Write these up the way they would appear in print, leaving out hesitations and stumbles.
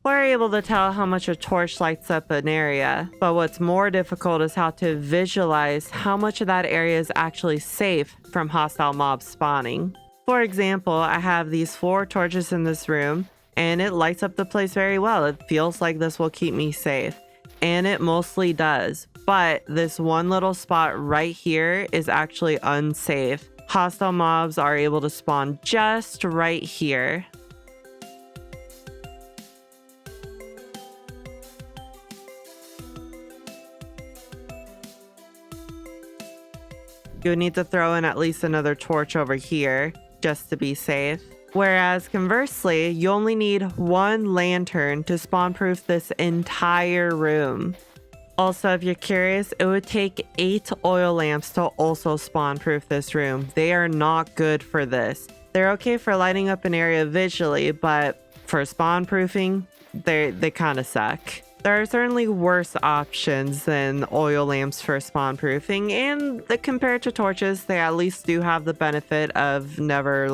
We're able to tell how much a torch lights up an area, but what's more difficult is how to visualize how much of that area is actually safe from hostile mobs spawning. For example, I have these 4 torches in this room, and it lights up the place very well. It feels like this will keep me safe, and it mostly does. But this one little spot right here is actually unsafe. Hostile mobs are able to spawn just right here. You would need to throw in at least another torch over here just to be safe. Whereas conversely, you only need 1 lantern to spawn proof this entire room. Also, if you're curious, it would take 8 oil lamps to also spawn proof this room. They are not good for this. They're okay for lighting up an area visually, but for spawn proofing, they kind of suck. There are certainly worse options than oil lamps for spawn proofing, and compared to torches, they at least do have the benefit of never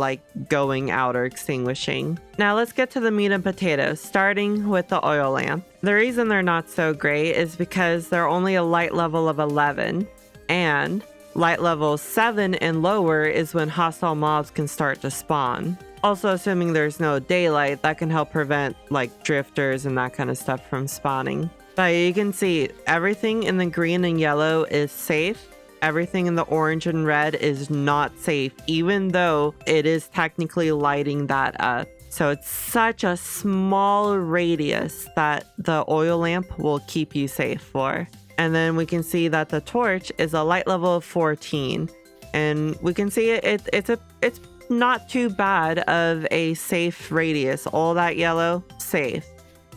going out or extinguishing. Now let's get to the meat and potatoes, starting with the oil lamp. The reason they're not so great is because they're only a light level of 11, and light level 7 and lower is when hostile mobs can start to spawn. Also, assuming there's no daylight, that can help prevent drifters and that kind of stuff from spawning. But you can see everything in the green and yellow is safe. Everything in the orange and red is not safe, even though it is technically lighting that up. So it's such a small radius that the oil lamp will keep you safe for. And then we can see that the torch is a light level of 14. And we can see it's not too bad of a safe radius. All that yellow, safe.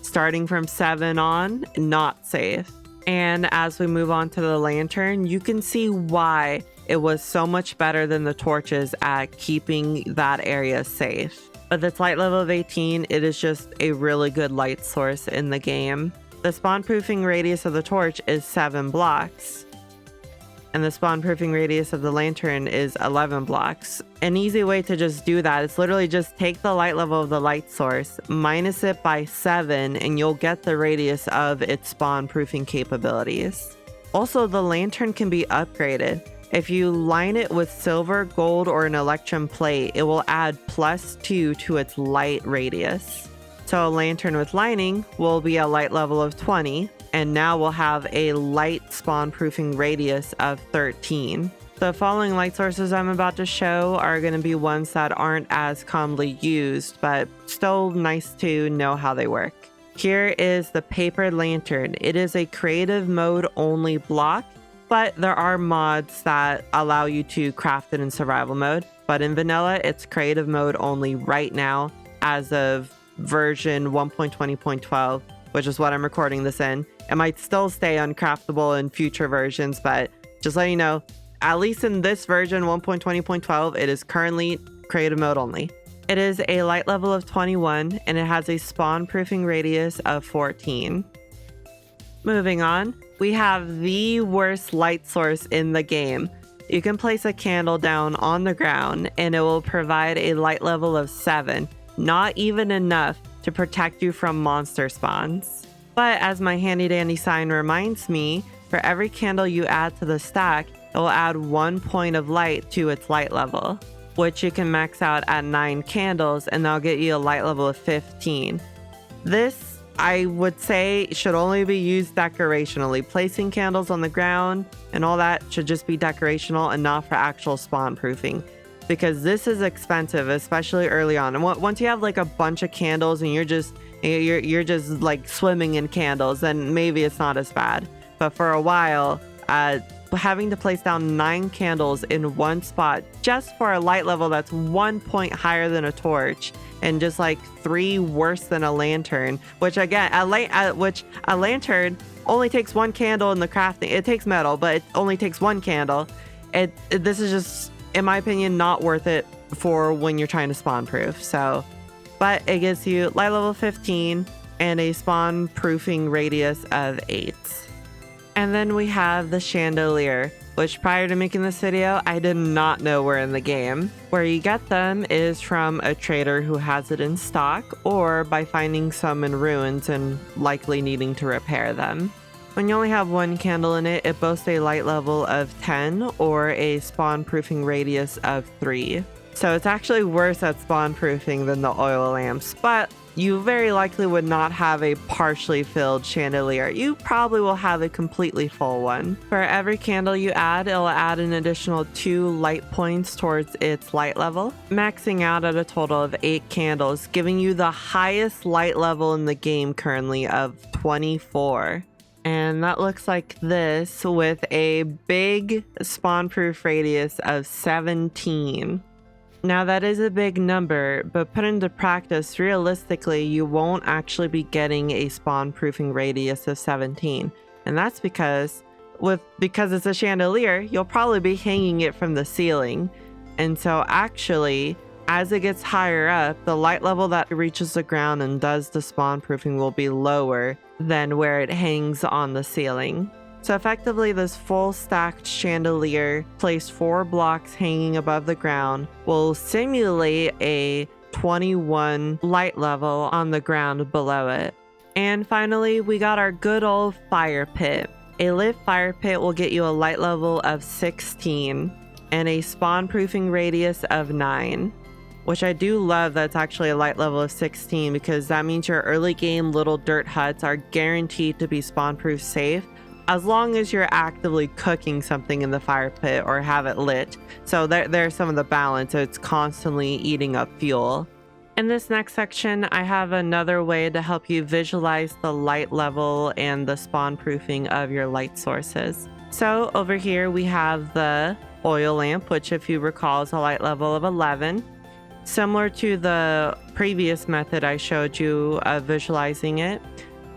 Starting from 7 on, not safe. And as we move on to the lantern, you can see why it was so much better than the torches at keeping that area safe. With its light level of 18, it is just a really good light source in the game. The spawn proofing radius of the torch is 7 blocks. And the spawn proofing radius of the lantern is 11 blocks. An easy way to just do that is literally just take the light level of the light source, minus it by 7, and you'll get the radius of its spawn proofing capabilities. Also, the lantern can be upgraded. If you line it with silver, gold, or an electrum plate, it will add +2 to its light radius. So a lantern with lining will be a light level of 20. And now we'll have a light spawn proofing radius of 13. The following light sources I'm about to show are going to be ones that aren't as commonly used, but still nice to know how they work. Here is the paper lantern. It is a creative mode only block, but there are mods that allow you to craft it in survival mode. But in vanilla, it's creative mode only right now as of version 1.20.12, which is what I'm recording this in. It might still stay uncraftable in future versions, but just letting you know, at least in this version 1.20.12, it is currently creative mode only. It is a light level of 21, and it has a spawn proofing radius of 14. Moving on, we have the worst light source in the game. You can place a candle down on the ground, and it will provide a light level of 7, not even enough to protect you from monster spawns. But as my handy dandy sign reminds me, for every candle you add to the stack, it will add 1 point of light to its light level, which you can max out at 9 candles, and that'll get you a light level of 15. This, I would say, should only be used decorationally. Placing candles on the ground and all that should just be decorational and not for actual spawn proofing, because this is expensive, especially early on. And once you have a bunch of candles and you're just swimming in candles, then maybe it's not as bad. But for a while, having to place down 9 candles in one spot just for a light level that's 1 point higher than a torch, and just 3 worse than a lantern, which again, a lantern only takes 1 candle in the crafting. It takes metal, but it only takes 1 candle. This is just, in my opinion, not worth it for when you're trying to spawn proof. But it gives you light level 15 and a spawn proofing radius of 8. And then we have the chandelier. which prior to making this video, I did not know were in the game. Where you get them is from a trader who has it in stock, or by finding some in ruins and likely needing to repair them. When you only have one candle in it, it boasts a light level of 10 or a spawn proofing radius of 3. So it's actually worse at spawn proofing than the oil lamps, but you very likely would not have a partially filled chandelier. You probably will have a completely full one. For every candle you add, it'll add an additional 2 light points towards its light level, maxing out at a total of 8 candles, giving you the highest light level in the game currently of 24. And that looks like this with a big spawn proof radius of 17. Now that is a big number, but put into practice, realistically, you won't actually be getting a spawn proofing radius of 17. And that's because it's a chandelier, you'll probably be hanging it from the ceiling. And so actually, as it gets higher up, the light level that reaches the ground and does the spawn proofing will be lower than where it hangs on the ceiling. So effectively, this full stacked chandelier placed 4 blocks hanging above the ground will simulate a 21 light level on the ground below it. And finally, we got our good old fire pit. A lit fire pit will get you a light level of 16 and a spawn proofing radius of 9. Which I do love that's actually a light level of 16, because that means your early game little dirt huts are guaranteed to be spawn proof safe as long as you're actively cooking something in the fire pit or have it lit. So there's some of the balance. It's constantly eating up fuel. In this next section, I have another way to help you visualize the light level and the spawn proofing of your light sources. So over here we have the oil lamp, which if you recall is a light level of 11. Similar to the previous method I showed you of visualizing it,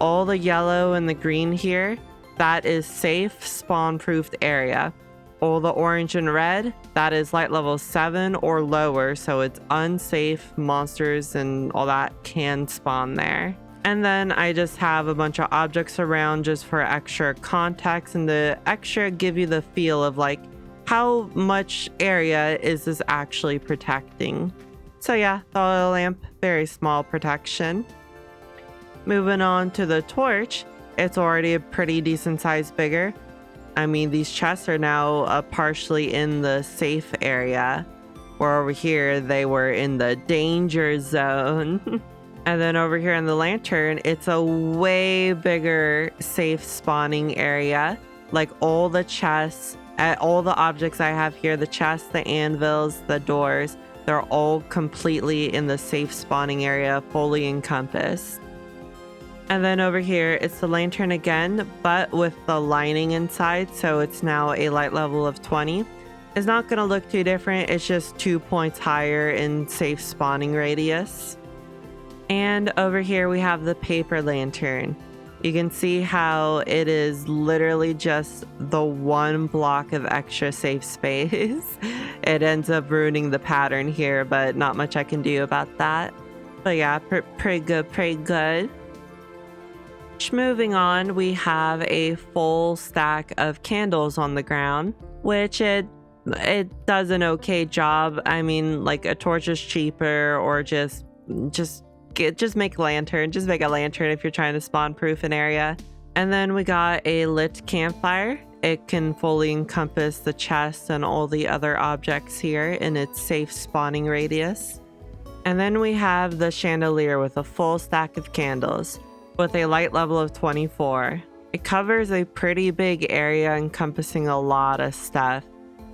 all the yellow and the green here, that is safe spawn-proofed area. All the orange and red, that is light level 7 or lower, so it's unsafe. Monsters and all that can spawn there. And then I just have a bunch of objects around just for extra context and to extra give you the feel of like how much area is this actually protecting. So yeah, the oil lamp, very small protection. Moving on to the torch, it's already a pretty decent size bigger. I mean, these chests are now partially in the safe area, where over here they were in the danger zone. And then over here in the lantern, it's a way bigger safe spawning area. Like all the chests, all the objects I have here, the chests, the anvils, the doors, they're all completely in the safe spawning area, fully encompassed. And then over here, it's the lantern again, but with the lining inside, so it's now a light level of 20. It's not going to look too different, it's just 2 points higher in safe spawning radius. And over here we have the paper lantern. You can see how it is literally just the 1 block of extra safe space. It ends up ruining the pattern here, but not much I can do about that. But yeah, pretty good. Moving on, we have a full stack of candles on the ground, which it does an okay job. I mean, like a torch is cheaper, or just make a lantern. Just make a lantern if you're trying to spawn proof an area. And then we got a lit campfire. It can fully encompass the chest and all the other objects here in its safe spawning radius. And then we have the chandelier with a full stack of candles with a light level of 24. It covers a pretty big area encompassing a lot of stuff.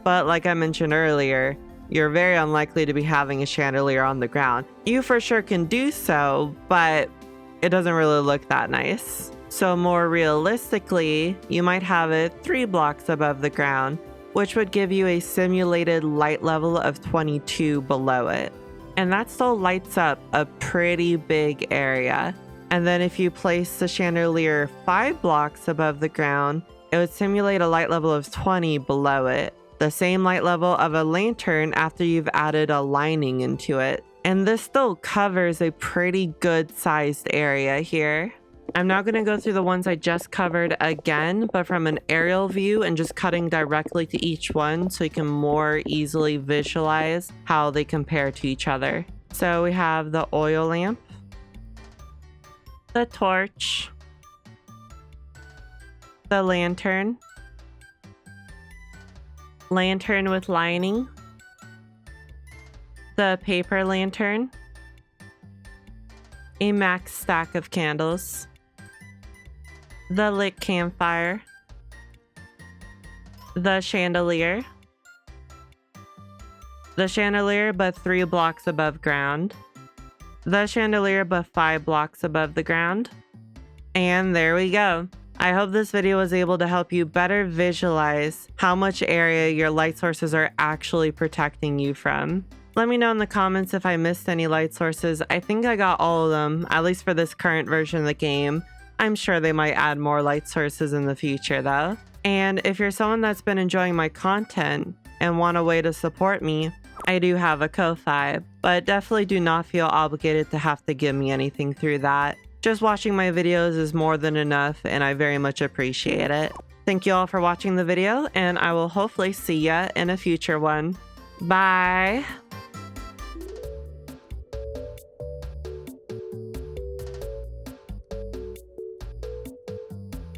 But like I mentioned earlier, you're very unlikely to be having a chandelier on the ground. You for sure can do so, but it doesn't really look that nice. So more realistically, you might have it 3 blocks above the ground, which would give you a simulated light level of 22 below it. And that still lights up a pretty big area. And then if you place the chandelier 5 blocks above the ground, it would simulate a light level of 20 below it. The same light level of a lantern after you've added a lining into it. And this still covers a pretty good sized area here. I'm now going to go through the ones I just covered again, but from an aerial view and just cutting directly to each one so you can more easily visualize how they compare to each other. So we have the oil lamp, the torch, the lantern, lantern with lining, the paper lantern, a max stack of candles, the lit campfire, the chandelier but 3 blocks above ground, the chandelier but 5 blocks above the ground, and there we go. I hope this video was able to help you better visualize how much area your light sources are actually protecting you from. Let me know in the comments if I missed any light sources. I think I got all of them, at least for this current version of the game. I'm sure they might add more light sources in the future though. And if you're someone that's been enjoying my content and want a way to support me, I do have a Ko-Fi, but definitely do not feel obligated to have to give me anything through that. Just watching my videos is more than enough and I very much appreciate it. Thank you all for watching the video and I will hopefully see ya in a future one. Bye!